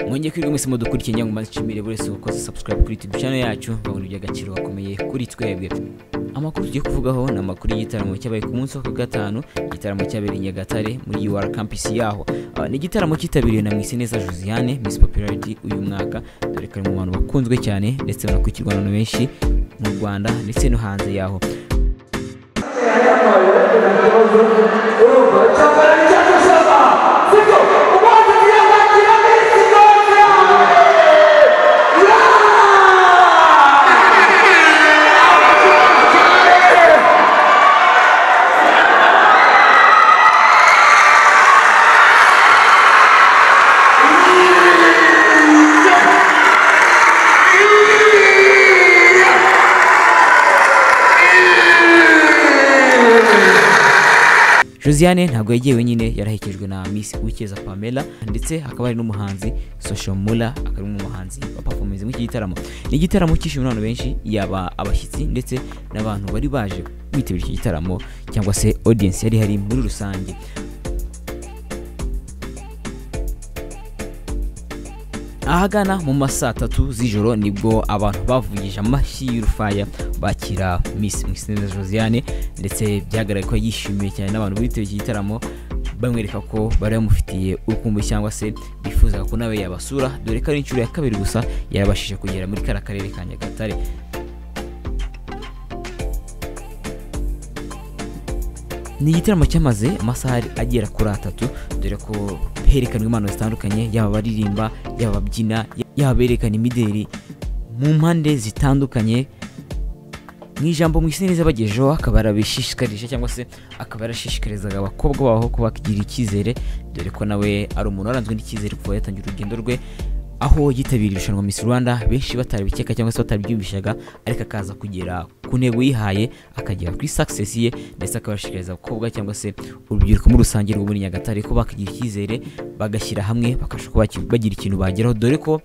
Mwongeye kwiga mwese mudukurikiye nyango manchimire buri wese ukoze subscribe kuri YouTube channel yacu babona iby'agaciro bakomeye kuri twebwe. Amakuru tugiye kuvugaho na makuru y'igitaramo cyabaye ku munsi wa gatanu, igitaramo cyabereye Nyagatare muri UR campus yaho. Ni igitaramo cyitabiriwe na Mwiseneza Josiane, Miss Popularity uyu mwaka, dore ko ari mu bantu bakunzwe cyane ndetse banakurikirwa n'abantu benshi mu Rwanda ndetse no hanze yaho. Josiane ntabwo yagiye wenyine, yarahekejwe na Miss Uwikeza Pamela ndetse akaba ari n'umuhanzi Social Mula, akaba ari umuhanzi wa performance mu gitaramo. Ni igitaramo cyishimwe n'abantu benshi, yaba abashyitsi ndetse n'abantu bari baje kwitabira iki gitaramo cyangwa se audience yari hari muri rusange. Ahagana mu masaa 3 z'ijoro nibwo abantu bavugije amashyi y'urufaya bakira Miss Mwiseneza Josiane, ndetse byagaragaye ko yishimiye cyane n'abantu bitabiriye iki gitaramo, bamwereka ko bari bamufitiye urukundo cyangwa se bifuza ko nawe yabasura, dore ko ari inshuro ya kabiri gusa yarabashije kugera muri karere ka Nyagatare. Ni igitaramo cyamaze amasaha agera kuri 3, dore ko herekanwe impano zitandukanye, yaba baririmba, yaba babyina, yaba berekana imideri mu mpande zitandukanye. Mwijambo Mwiseneza bagejeho akaba arabishishikarije cyangwa se akaba yarashishikarizaga abakobwa baho ko bakigira icyizere, dore ko nawe ari umuntu waranzwe n'icyizere kuva yatangira urugendo rwe, aho yitabiriye irushanwa Miss Rwanda benshi batarabikeka cyangwa se batabyumvishaga, ariko akaza kugera ku ntego yihaye, akagera kuri success ye, ndetse akabashikiriza abakobwa cyangwa se urubyiruko muri rusange rwo muri Nyagatare ko bakigira icyizere, bagashyira hamwe bakashaka bagira ikintu bageraho, dore ko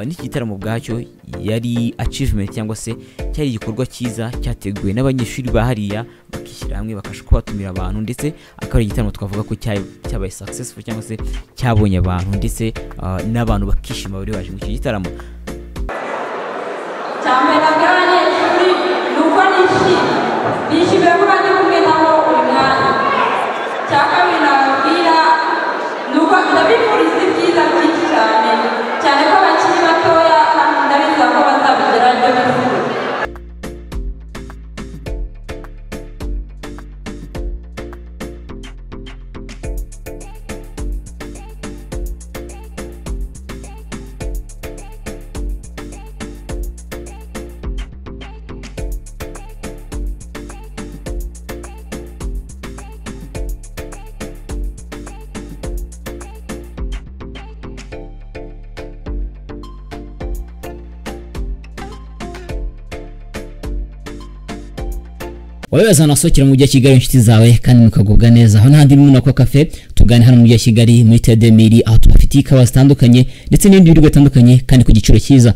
n'iki gitaramo bwacyo yari achievement cyangwa se cyari igikorwa cyiza cyateguwe n'abanyeshuri bahariya, bakishyira hamwe bakashaka kubatumira abantu, ndetse akaba ari igitaramo twavuga ko cyabaye successful cyangwa se cyabonye abantu, ndetse n'abantu bakishima bari baje mu iki gitaramo. Cyane n'abanyeshuri nuko nishimiye ko baje kumwe nabo uyu mwanya. Cyakabiri nababwira nuko ndabifuriza ibyiza byinshi cyane ko bakiri batoya kandi ndabiza ko bazabigera ibyo bifuza. Wabaza nasokera mu mujyi wa Kigali inshuti zawe kandi mukagubwa neza. Aho n'ahandi mu Nako Cafe tugane hano mu mujyi wa Kigali muri Tedemiri, aho tubafitiye ikawa zitandukanye ndetse n'ibindi biryo bitandukanye kandi ku giciro cyiza.